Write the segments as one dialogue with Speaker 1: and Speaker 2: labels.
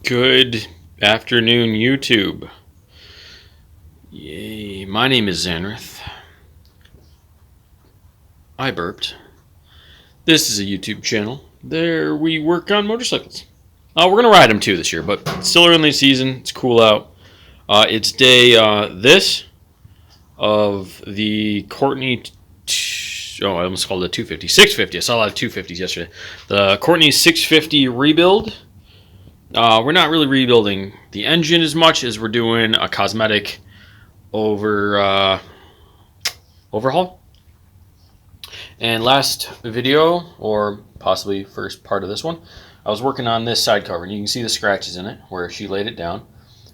Speaker 1: Good afternoon, YouTube. Yay, my name is Zanrith. I burped. This is a YouTube channel. There we work on motorcycles. We're going to ride them too this year, but it's still early in the season. It's cool out. It's day this of the Courtney... I almost called it a 250. 650. I saw a lot of 250s yesterday. The Courtney 650 rebuild. We're not really rebuilding the engine as much as we're doing a cosmetic overhaul. And last video, or possibly first part of this one, I was working on this side cover, and you can see the scratches in it where she laid it down.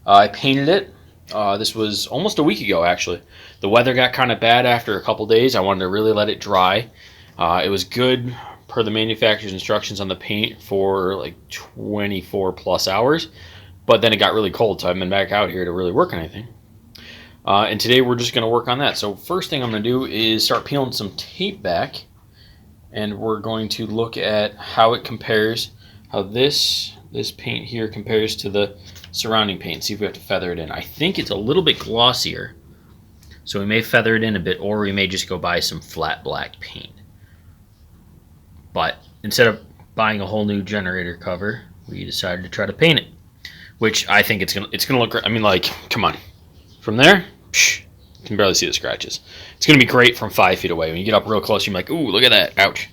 Speaker 1: I painted it. This was almost a week ago, actually. The weather got kind of bad after a couple days. I wanted to really let it dry. It was good per the manufacturer's instructions on the paint for like 24 plus hours, but then it got really cold, so I've been back out here to really work on anything. And today we're just going to work on that. So first thing I'm going to do is start peeling some tape back, and we're going to look at how it compares, how this paint here compares to the surrounding paint. See if we have to feather it in. I think it's a little bit glossier, so we may feather it in a bit, or we may just go buy some flat black paint. But instead of buying a whole new generator cover, we decided to try to paint it, which I think it's gonna look great. I mean, like, come on, from there, you can barely see the scratches. It's gonna be great from 5 feet away. When you get up real close, you're like, ooh, look at that, ouch.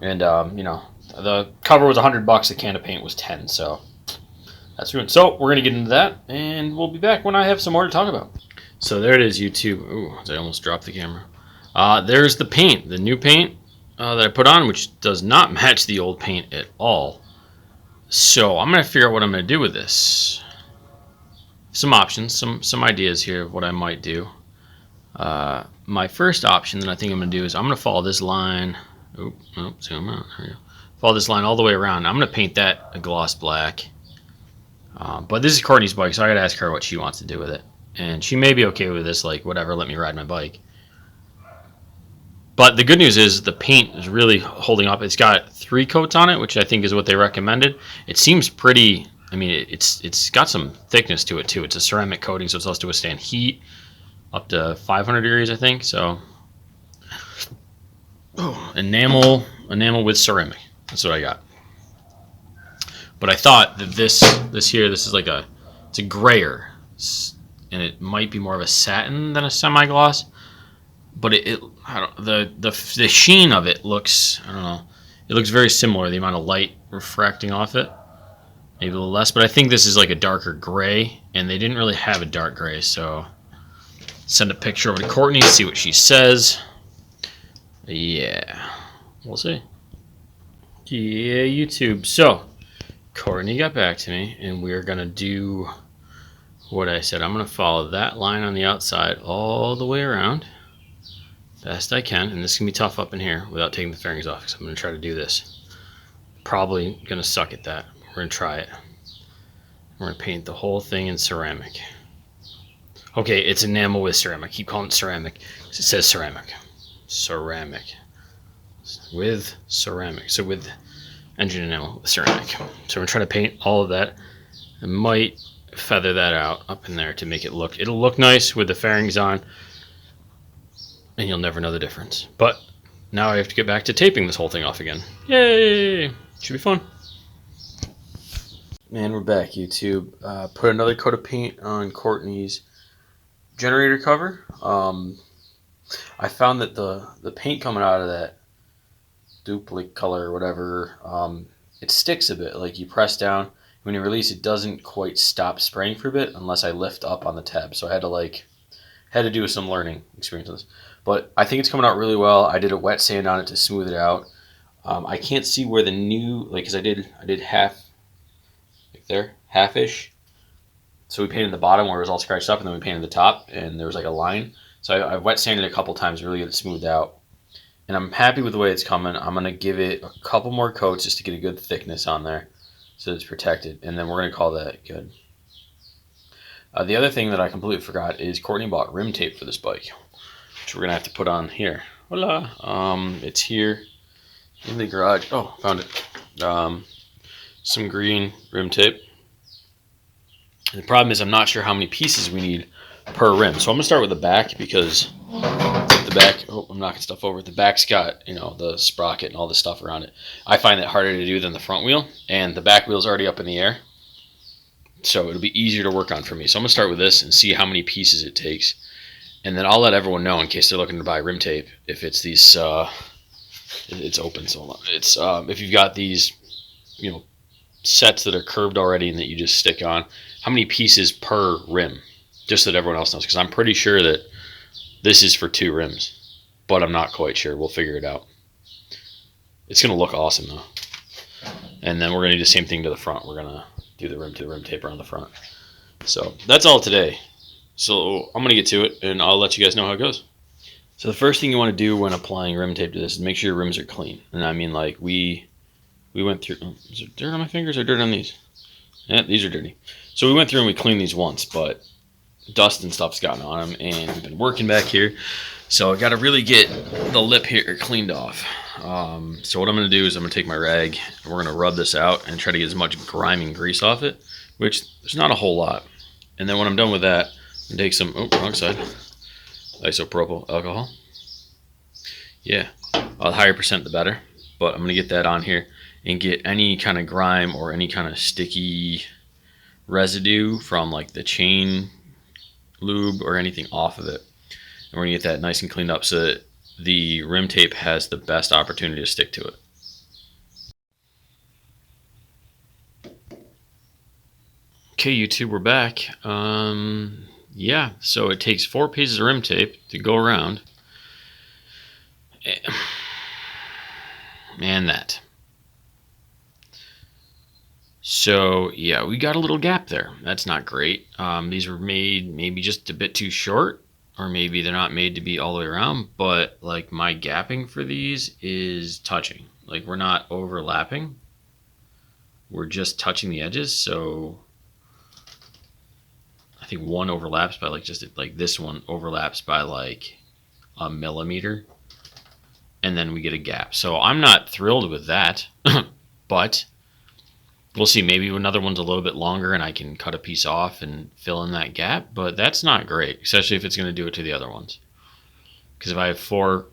Speaker 1: And you know, the cover was $100. The can of paint was 10. So that's ruined. So we're gonna get into that, and we'll be back when I have some more to talk about. So there it is, YouTube. Ooh, I almost dropped the camera. There's the paint, the new paint that I put on, which does not match the old paint at all. So I'm going to figure out what I'm going to do with this. Some options, some ideas here of what I might do. My first option that I think I'm going to do is I'm going to follow this line. Zoom out. There we go. Follow this line all the way around. I'm going to paint that a gloss black. But this is Courtney's bike, so I got to ask her what she wants to do with it. And she may be okay with this, like, whatever, let me ride my bike. But the good news is the paint is really holding up. It's got 3 coats on it, which I think is what they recommended. It seems pretty, I mean, it's got some thickness to it too. It's a ceramic coating, so it's supposed to withstand heat up to 500 degrees, I think. So, enamel with ceramic. That's what I got. But I thought that this is like it's a grayer, and it might be more of a satin than a semi-gloss. But the sheen of it looks, I don't know, it looks very similar, the amount of light refracting off it, maybe a little less, but I think this is like a darker gray, and they didn't really have a dark gray, so send a picture over to Courtney, see what she says. Yeah, we'll see. Yeah, YouTube. So Courtney got back to me, and we're gonna do what I said. I'm gonna follow that line on the outside all the way around best I can, and this can be tough up in here without taking the fairings off, because I'm going to try to do this. Probably going to suck at that. We're going to try it. We're going to paint the whole thing in ceramic. Okay, it's enamel with ceramic. I keep calling it ceramic because it says ceramic. Ceramic. With ceramic. So with engine enamel with ceramic. So we're going to try to paint all of that. I might feather that out up in there to make it look, it'll look nice with the fairings on, and you'll never know the difference. But now I have to get back to taping this whole thing off again. Yay! Should be fun. And we're back, YouTube. Put another coat of paint on Courtney's generator cover. I found that the paint coming out of that duplicate color or whatever, it sticks a bit. Like you press down, when you release, it doesn't quite stop spraying for a bit unless I lift up on the tab. So I had to do some learning experience on this. But I think it's coming out really well. I did a wet sand on it to smooth it out. I can't see where the new, like, because I did half, like there, half-ish. So we painted the bottom where it was all scratched up, and then we painted the top, and there was like a line. So I wet sanded it a couple times to really get it smoothed out. And I'm happy with the way it's coming. I'm going to give it a couple more coats just to get a good thickness on there so it's protected. And then we're going to call that good. The other thing that I completely forgot is Courtney bought rim tape for this bike, which we're going to have to put on here. Voila! It's here in the garage. Oh, found it. Some green rim tape. The problem is I'm not sure how many pieces we need per rim. So I'm going to start with the back because the back, oh, I'm knocking stuff over. The back's got, you know, the sprocket and all the stuff around it. I find that harder to do than the front wheel, and the back wheel's already up in the air. So it'll be easier to work on for me. So I'm going to start with this and see how many pieces it takes. And then I'll let everyone know in case they're looking to buy rim tape if it's these, it's open. So it's, if you've got these, you know, sets that are curved already and that you just stick on, how many pieces per rim, just so that everyone else knows, because I'm pretty sure that this is for 2 rims, but I'm not quite sure. We'll figure it out. It's going to look awesome though. And then we're going to do the same thing to the front. We're going to do the rim to the rim tape around the front. So that's all today. So I'm going to get to it and I'll let you guys know how it goes. So the first thing you want to do when applying rim tape to this is make sure your rims are clean. And I mean, like we went through, is there dirt on my fingers or dirt on these? Yeah, these are dirty. So we went through and we cleaned these once, but dust and stuff's gotten on them, and we've been working back here. So I got to really get the lip here cleaned off. So what I'm going to do is I'm going to take my rag, and we're going to rub this out and try to get as much grime and grease off it, which there's not a whole lot. And then when I'm done with that, I'm going to take some, oh, wrong side, isopropyl alcohol. Yeah, the higher percent the better. But I'm going to get that on here and get any kind of grime or any kind of sticky residue from like the chain lube or anything off of it. And we're going to get that nice and cleaned up so that the rim tape has the best opportunity to stick to it. Okay, YouTube, we're back. Yeah, so it takes 4 pieces of rim tape to go around. And that. So yeah, we got a little gap there. That's not great. These were made maybe just a bit too short, or maybe they're not made to be all the way around, but like my gapping for these is touching. Like we're not overlapping. We're just touching the edges. So I think one overlaps by like just like this one overlaps by like a millimeter, and then we get a gap. So I'm not thrilled with that, but we'll see. Maybe another one's a little bit longer and I can cut a piece off and fill in that gap, but that's not great, especially if it's going to do it to the other ones. Because if I have 4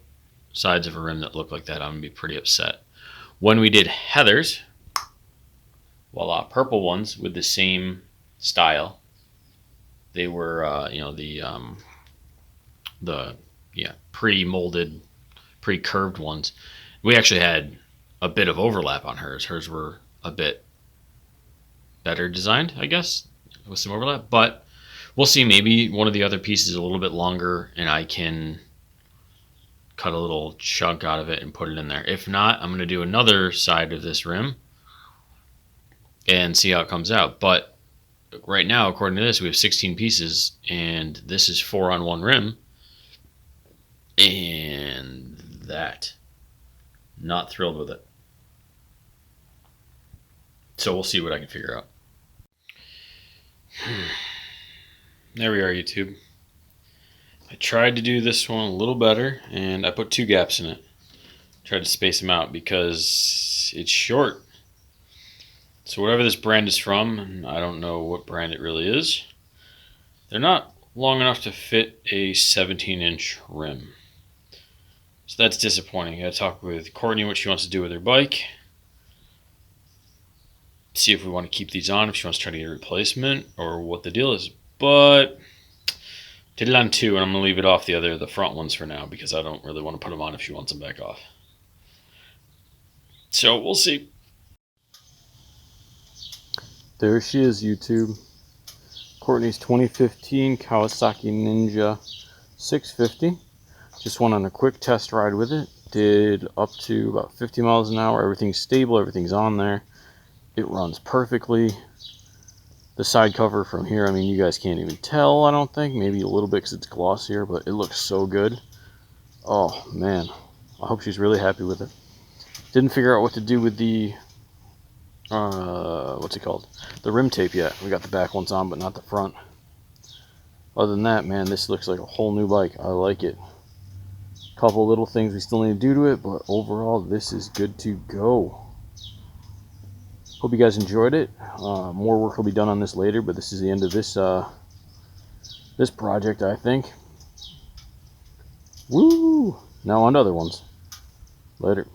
Speaker 1: sides of a rim that look like that, I'm going to be pretty upset. When we did Heather's, voila, purple ones with the same style. They were, you know, the pre-molded, pre-curved ones. We actually had a bit of overlap on hers. Hers were a bit better designed, I guess, with some overlap, but we'll see. Maybe one of the other pieces is a little bit longer and I can cut a little chunk out of it and put it in there. If not, I'm going to do another side of this rim and see how it comes out. But right now, according to this, we have 16 pieces and this is 4 on one rim, and that, not thrilled with it. So we'll see what I can figure out. There we are, YouTube. I tried to do this one a little better, and I put 2 gaps in it. Tried to space them out because it's short. So whatever this brand is from, and I don't know what brand it really is, they're not long enough to fit a 17-inch rim. So that's disappointing. I gotta talk with Courtney what she wants to do with her bike. See if we want to keep these on, if she wants to try to get a replacement, or what the deal is. But did it on 2, and I'm going to leave it off the front ones for now, because I don't really want to put them on if she wants them back off. So we'll see. There she is, YouTube. Courtney's 2015 Kawasaki Ninja 650. Just went on a quick test ride with it. Did up to about 50 miles an hour. Everything's stable, everything's on there. It runs perfectly. The side cover from here, I mean, you guys can't even tell, I don't think. Maybe a little bit because it's glossier, but it looks so good. Oh, man. I hope she's really happy with it. Didn't figure out what to do with the, what's it called? The rim tape yet. We got the back ones on, but not the front. Other than that, man, this looks like a whole new bike. I like it. Couple little things we still need to do to it, but overall, this is good to go. Hope you guys enjoyed it. More work will be done on this later, but this is the end of this this project, I think. Woo! Now on to other ones. Later.